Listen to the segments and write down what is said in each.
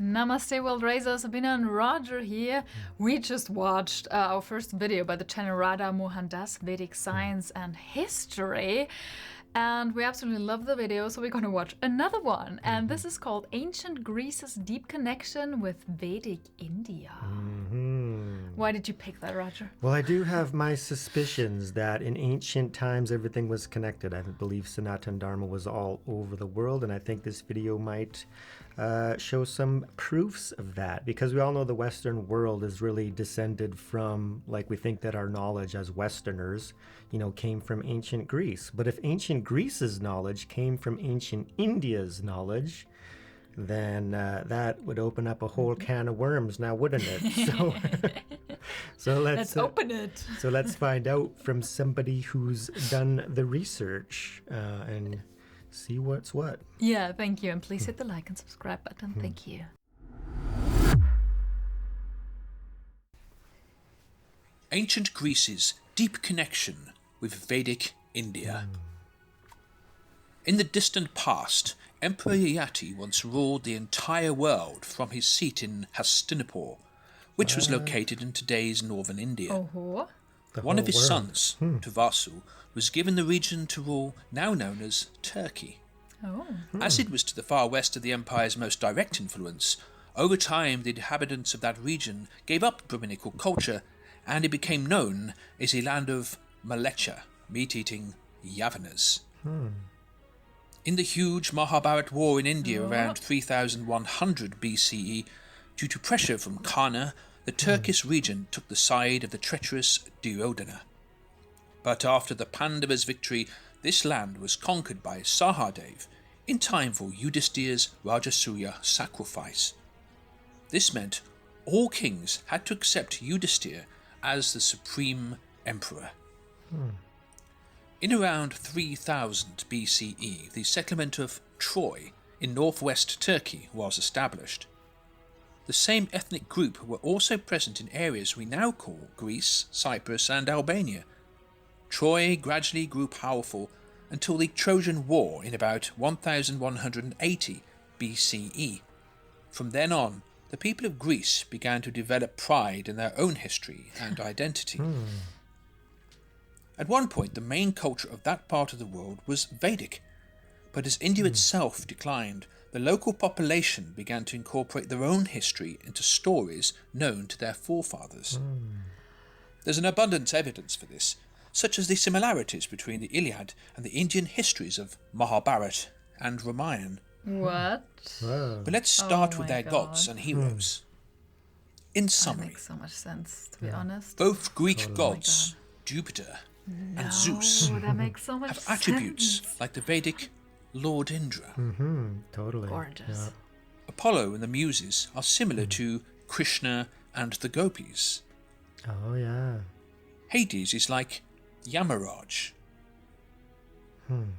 Namaste World Raisers, Sabina and Roger here. We just watched our first video by the channel Radha Mohan does Vedic Science and History. And we absolutely love the video, so we're going to watch another one. And this is called Ancient Greece's Deep Connection with Vedic India. Why did you pick that, Roger? Well, I do have my suspicions that in ancient times everything was connected. I believe Sanatana Dharma was all over the world, and I think this video might show some proofs of that, because we all know the Western world is really descended from, like, we think that our knowledge as Westerners, came from ancient Greece. But if ancient Greece's knowledge came from ancient India's knowledge, then that would open up a whole can of worms now, wouldn't it? So let's open it. So let's find out from somebody who's done the research and see what's what. Yeah, thank you. And please hit the like and subscribe button. Thank you. Ancient Greece's deep connection with Vedic India. In the distant past, Emperor Yayati once ruled the entire world from his seat in Hastinapur, which was located in today's northern India. One of his sons, Tuvasu, was given the region to rule, now known as Turkey. As it was to the far west of the empire's most direct influence, over time the inhabitants of that region gave up Brahminical culture, and it became known as a land of Malecha, meat-eating Yavanas. In the huge Mahabharat war in India around 3100 BCE, due to pressure from Kana, the Turkish region took the side of the treacherous Duryodhana. But after the Pandavas' victory, this land was conquered by Sahadev in time for Yudhishthira's Rajasuya sacrifice. This meant all kings had to accept Yudhishthira as the supreme emperor. In around 3000 BCE, the settlement of Troy in northwest Turkey was established. The same ethnic group were also present in areas we now call Greece, Cyprus and Albania. Troy gradually grew powerful until the Trojan War in about 1180 BCE. From then on, the people of Greece began to develop pride in their own history and identity. At one point, the main culture of that part of the world was Vedic, but as India itself declined, the local population began to incorporate their own history into stories known to their forefathers. There's an abundant evidence for this, such as the similarities between the Iliad and the Indian histories of Mahabharat and Ramayan. What? Wow. But let's start with their gods and heroes. In That summary, makes so much sense, to be honest. both Greek gods, Jupiter and Zeus, That makes so much have sense. attributes like the Vedic Lord Indra. Totally. Gorgeous. Apollo and the Muses are similar to Krishna and the Gopis. Oh, yeah. Hades is like Yamaraj.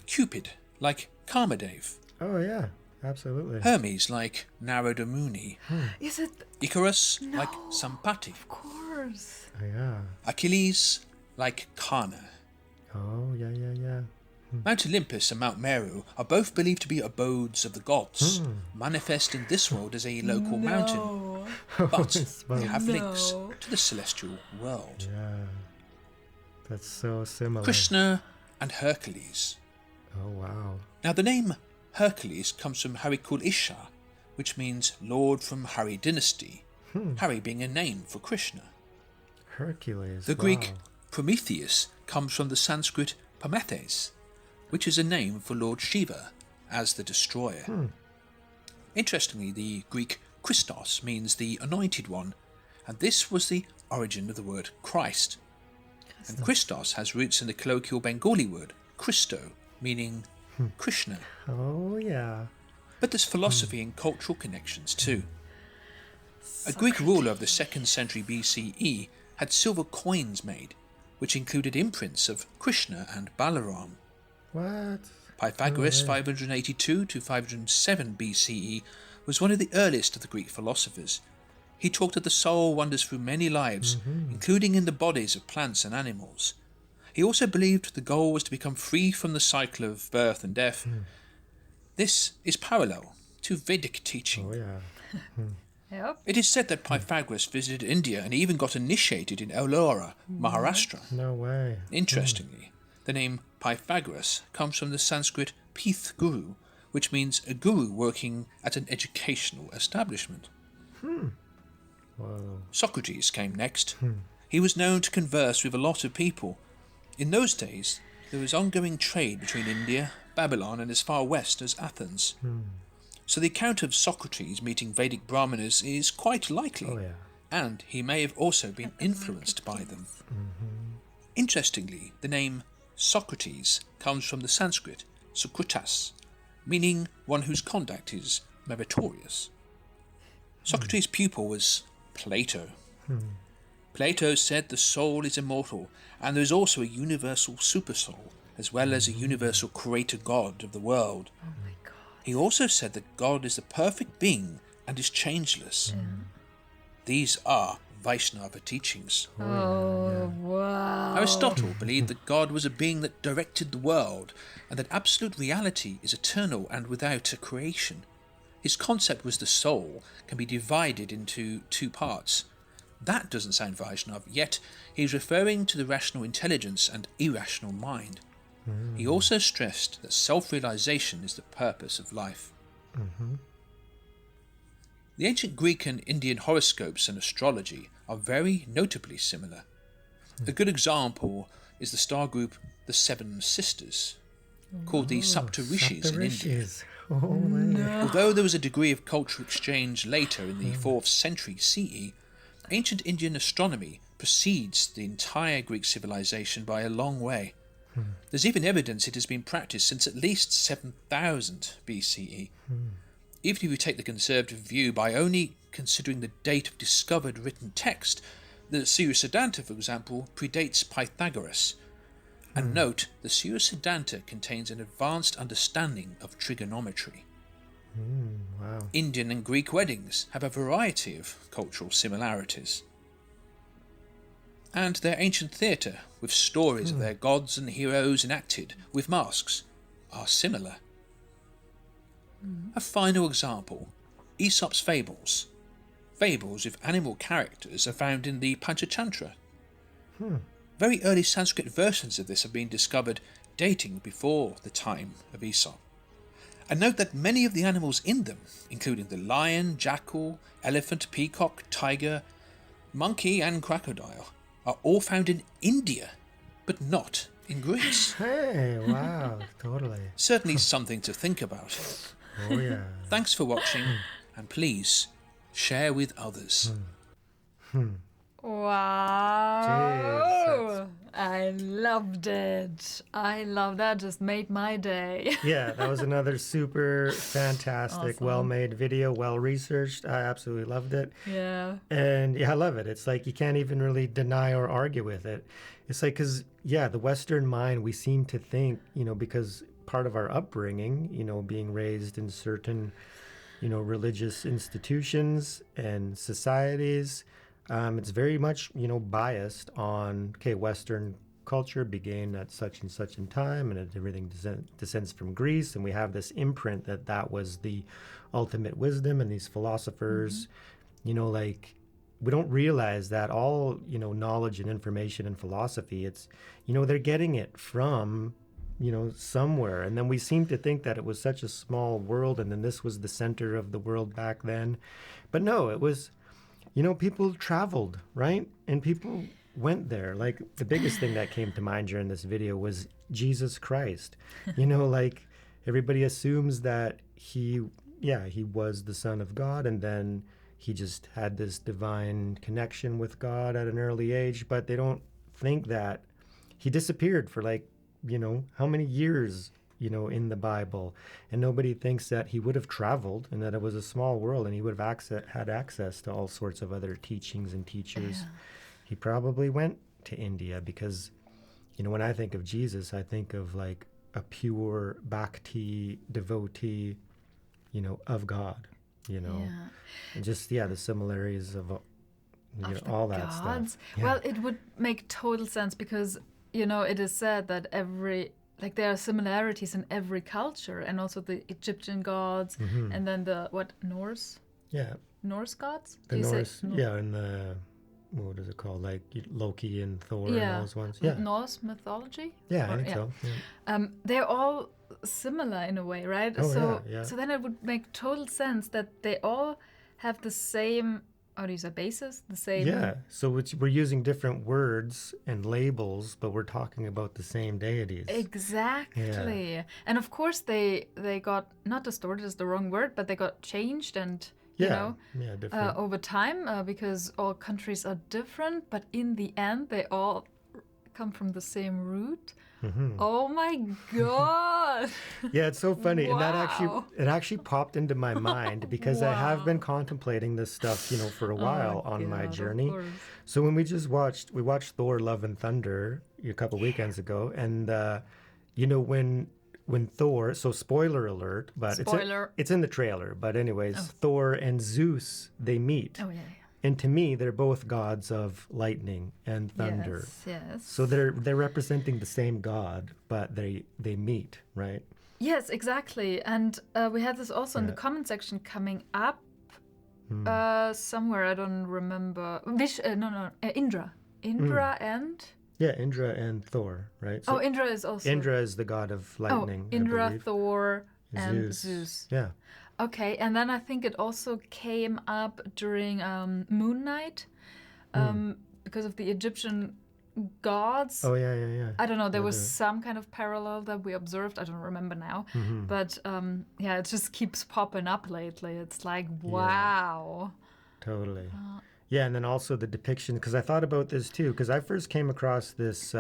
Cupid like Kamadev. Oh, yeah. Absolutely. Hermes like Narada Muni. Is it? Icarus like Sampati. Of course. Oh, yeah. Achilles like Kana. Oh, yeah. Mount Olympus and Mount Meru are both believed to be abodes of the gods, manifest in this world as a local mountain, but they have links to the celestial world. Yeah. That's so similar. Krishna and Hercules. Oh, wow. Now the name Hercules comes from Harikulisha, which means Lord from Hari dynasty, Hari being a name for Krishna. Hercules. The Greek Prometheus comes from the Sanskrit Prometheus, which is a name for Lord Shiva as the destroyer. Interestingly, the Greek Christos means the anointed one, and this was the origin of the word Christ. And Christos has roots in the colloquial Bengali word Christo, meaning Krishna. Oh, yeah. But there's philosophy and cultural connections too. A Greek ruler of the 2nd century BCE had silver coins made, which included imprints of Krishna and Balaram. What? Pythagoras, 582 to 507 BCE, was one of the earliest of the Greek philosophers. He taught that the soul wanders through many lives, including in the bodies of plants and animals. He also believed the goal was to become free from the cycle of birth and death. This is parallel to Vedic teaching. Oh, yeah. Yep. It is said that Pythagoras visited India and even got initiated in Ellora, Maharashtra. No way. Interestingly, the name Pythagoras comes from the Sanskrit Pith Guru, which means a guru working at an educational establishment. Whoa. Socrates came next. He was known to converse with a lot of people. In those days, there was ongoing trade between India, Babylon, and as far west as Athens. So the account of Socrates meeting Vedic Brahmanas is quite likely, Oh, yeah. and he may have also been influenced by them. Interestingly, the name Socrates comes from the Sanskrit Sukrutas, meaning one whose conduct is meritorious. Socrates' pupil was Plato. Plato said the soul is immortal, and there is also a universal supersoul, as well as a universal creator god of the world. Oh my God. He also said that God is the perfect being and is changeless. These are Vaishnava teachings. Oh, wow. Aristotle believed that God was a being that directed the world, and that absolute reality is eternal and without a creation. His concept was the soul can be divided into two parts. That doesn't sound Vaishnava, yet he is referring to the rational intelligence and irrational mind. He also stressed that self-realization is the purpose of life. The ancient Greek and Indian horoscopes and astrology are very notably similar. A good example is the star group the Seven Sisters, called the Saptarishis in India. Saptarishis. Oh, man. Although there was a degree of cultural exchange later in the 4th century CE, ancient Indian astronomy precedes the entire Greek civilization by a long way. There's even evidence it has been practiced since at least 7000 BCE. Even if you take the conservative view by only considering the date of discovered written text, the Surya Siddhanta, for example, predates Pythagoras. And note, the Surya Siddhanta contains an advanced understanding of trigonometry. Wow. Indian and Greek weddings have a variety of cultural similarities. And their ancient theatre, with stories of their gods and heroes enacted with masks, are similar. A final example, Aesop's fables. Fables with animal characters are found in the Panchatantra. Very early Sanskrit versions of this have been discovered dating before the time of Aesop. And note that many of the animals in them, including the lion, jackal, elephant, peacock, tiger, monkey and crocodile, are all found in India, but not in Greece. Hey, wow. Totally. Certainly something to think about. Oh, yeah. Thanks for watching, and please share with others. Wow. I loved it. I love that. Just made my day. Yeah, that was another super fantastic, Awesome. well-made video, well-researched. I absolutely loved it. Yeah. And yeah, I love it. It's like you can't even really deny or argue with it. It's like, because, yeah, the Western mind, we seem to think, because part of our upbringing, being raised in certain, religious institutions and societies, it's very much, biased on, okay, Western culture began at such and such in time, and everything descends from Greece, and we have this imprint that was the ultimate wisdom, and these philosophers, we don't realize that all, knowledge and information and philosophy, it's, they're getting it from, somewhere. And then we seem to think that it was such a small world, and then this was the center of the world back then. But no, it was, people traveled, right? And people went there. Like, the biggest thing that came to mind during this video was Jesus Christ. Everybody assumes that he was the Son of God, and then he just had this divine connection with God at an early age, but they don't think that he disappeared for how many years, in the Bible, and nobody thinks that he would have traveled and that it was a small world and he would have had access to all sorts of other teachings and teachers. Yeah. He probably went to India because, when I think of Jesus, I think of a pure bhakti devotee, of God, Yeah. and just, the similarities of Of the all that gods. stuff. Well, it would make total sense because, it is said that there are similarities in every culture, and also the Egyptian gods, and then the Norse? Yeah. Norse gods? The Do you say- Norse, yeah, and the, what is it called? Like Loki and Thor and Yeah. those ones. Yeah, Norse mythology? yeah, I Or- think yeah. so. Yeah. They're all similar in a way, right? Oh, so, yeah, yeah. so then it would make total sense that they all have the same, how do you say, basis? The same. Yeah, so we're using different words and labels, but we're talking about the same deities. Exactly. And of course, they got not distorted is the wrong word, but they got changed and you know different. over time because all countries are different, but in the end, they all come from the same root. Oh my god! Yeah, it's so funny, and that Wow. actually popped into my mind because I have been contemplating this stuff, for a while on my God, of journey. course. So when we watched Thor: Love and Thunder a couple weekends ago, and when Thor, so spoiler alert, but Spoiler. it's in the trailer, but anyways, Thor and Zeus, they meet. Oh yeah. And to me, they're both gods of lightning and thunder. Yes. So they're representing the same god, but they meet, right? Yes, exactly. And we had this also in the comment section coming up somewhere. I don't remember. Indra. Indra and. Yeah, Indra and Thor, right? So Indra is also. Indra is the god of lightning. I Indra, believe. Thor, and Zeus. Yeah. Okay, and then I think it also came up during Moon Night because of the Egyptian gods. Oh yeah. I don't know, there was some kind of parallel that we observed. I don't remember now. But it just keeps popping up lately. It's like, wow. Totally. Yeah, and then also the depiction, because I thought about this too, because I first came across this,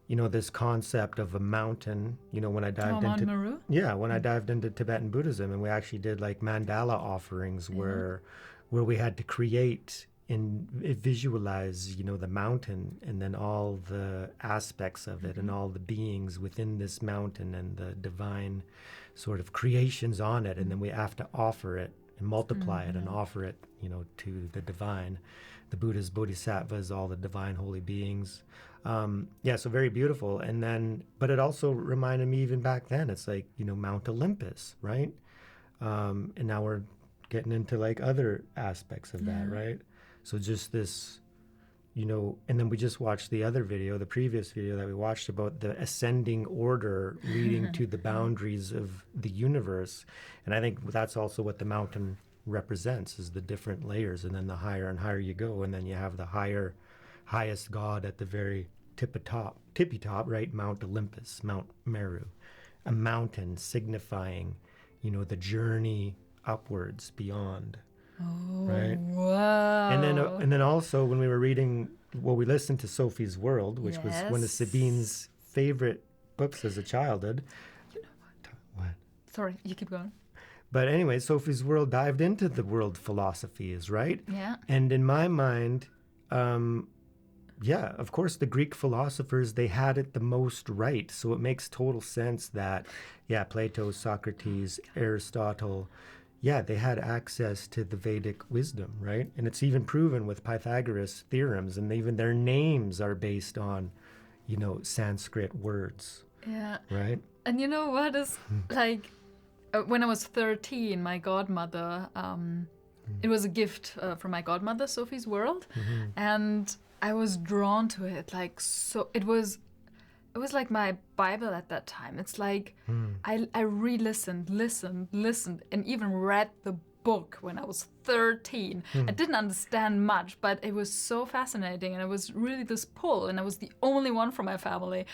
this concept of a mountain, when I dived Mount into Meru? when I dived into Tibetan Buddhism, and we actually did like mandala offerings where we had to create and visualize, the mountain and then all the aspects of it and all the beings within this mountain and the divine sort of creations on it, and then we have to offer it and multiply it and offer it, to the divine, the Buddhas, Bodhisattvas, all the divine holy beings. So very beautiful. And then, but it also reminded me even back then, it's like, Mount Olympus, right? And now we're getting into like other aspects of that, right? So just this, and then we just watched the previous video that we watched about the ascending order leading to the boundaries of the universe. And I think that's also what the mountain represents, is the different layers. And then the higher and higher you go, and then you have the highest god at the very tippy top, right? Mount Olympus, Mount Meru, a mountain signifying, the journey upwards beyond. Right. Wow. And then also when we were reading, we listened to Sophie's World, which was one of Sabine's favorite books as a childhood. You know What? Sorry, you keep going. But anyway, Sophie's World dived into the world philosophies, right? Yeah. And in my mind, of course, the Greek philosophers, they had it the most right. So it makes total sense that, Plato, Socrates, Aristotle, they had access to the Vedic wisdom, right? And it's even proven with Pythagoras' theorems, and even their names are based on, Sanskrit words. Yeah. Right? And you know what is like, when I was 13, my godmother, it was a gift from my godmother, Sophie's World, and I was drawn to it. Like, so it was like my Bible at that time. It's like I re-listened, listened, and even read the book when I was 13. I didn't understand much, but it was so fascinating, and it was really this pull, and I was the only one from my family.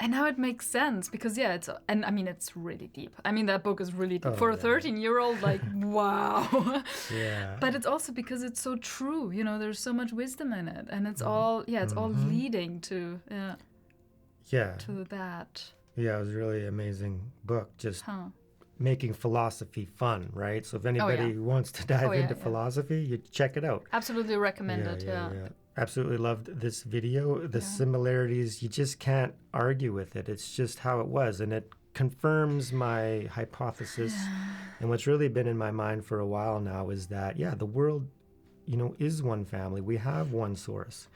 And now it makes sense because it's really deep. I mean, that book is really deep for a 13-year-old. Like, wow. Yeah. But it's also because it's so true. There's so much wisdom in it, and it's all it's all leading to to that. Yeah, it was a really amazing book. Just making philosophy fun, right? So if anybody wants to dive into philosophy, you check it out. Absolutely recommend it. Yeah. Absolutely loved this video. The similarities, you just can't argue with it. It's just how it was, and it confirms my hypothesis. And what's really been in my mind for a while now is that the world, is one family. We have one source.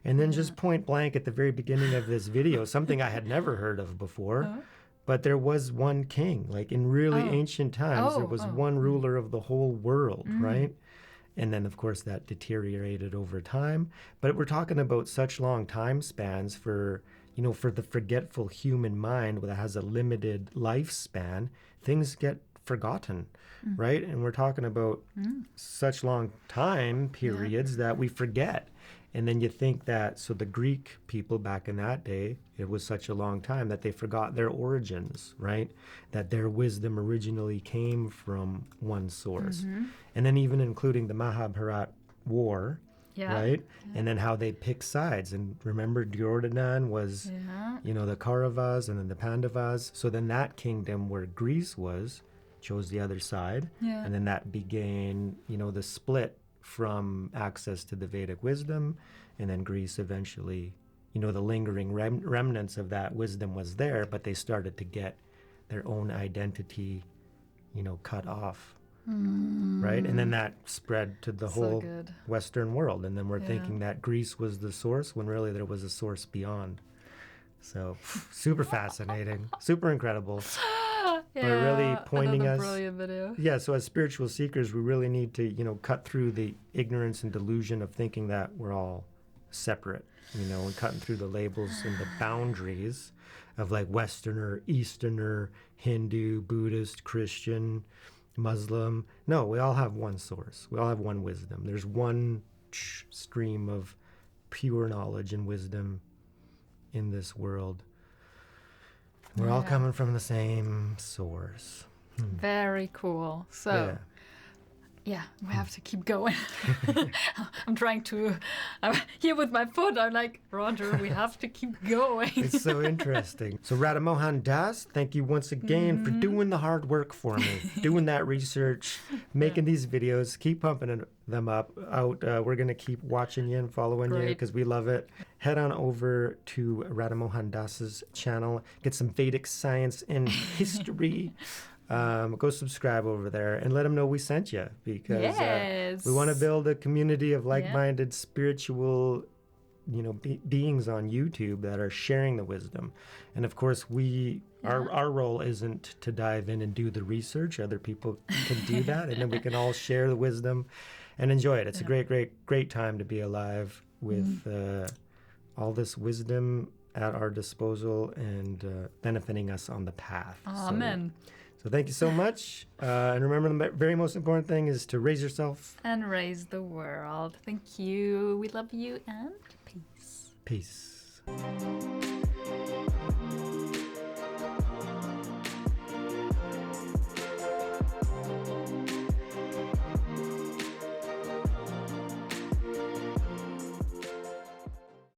And then just point blank at the very beginning of this video, something I had never heard of before, but there was one king. Like in really ancient times, there was one ruler of the whole world, right? And then, of course, that deteriorated over time. But we're talking about such long time spans for, you know, for the forgetful human mind that has a limited lifespan, things get forgotten, right? And we're talking about such long time periods that we forget. And then you think that, so the Greek people back in that day, it was such a long time that they forgot their origins, right? That their wisdom originally came from one source. And then even including the Mahabharat war, right? And then how they pick sides. And remember, Duryodhana was, you know, the Kauravas and then the Pandavas. So then that kingdom where Greece was chose the other side. And then that began, you know, the split from access to the Vedic wisdom, and then Greece eventually, you know, the lingering remnants of that wisdom was there, but they started to get their own identity, you know, cut off, right? And then that spread to the whole Western world, and then we're thinking that Greece was the source when really there was a source beyond. So super fascinating, super incredible. But really pointing us, brilliant video. Yeah, so as spiritual seekers, we really need to, you know, cut through the ignorance and delusion of thinking that we're all separate, you know, and cutting through the labels and the boundaries of like Westerner, Easterner, Hindu, Buddhist, Christian, Muslim. No, we all have one source. We all have one wisdom. There's one stream of pure knowledge and wisdom in this world. We're all coming from the same source. Very cool. So, we have to keep going. I'm trying to, here with my foot, I'm like, Roger, we have to keep going. It's so interesting. So Radha Mohan Das, thank you once again for doing the hard work for me, doing that research, making these videos, keep pumping them out. We're going to keep watching you and following you because we love it. Head on over to Radha Mohan Das's channel, get some Vedic science and history. Go subscribe over there and let them know we sent you, because we want to build a community of like-minded spiritual, you know, beings on YouTube that are sharing the wisdom. And of course, our role isn't to dive in and do the research. Other people can do that, and then we can all share the wisdom and enjoy it. It's a great time to be alive with all this wisdom at our disposal and benefiting us on the path. Amen. So thank you so much. And remember, the very most important thing is to raise yourself. And raise the world. Thank you. We love you, and peace. Peace.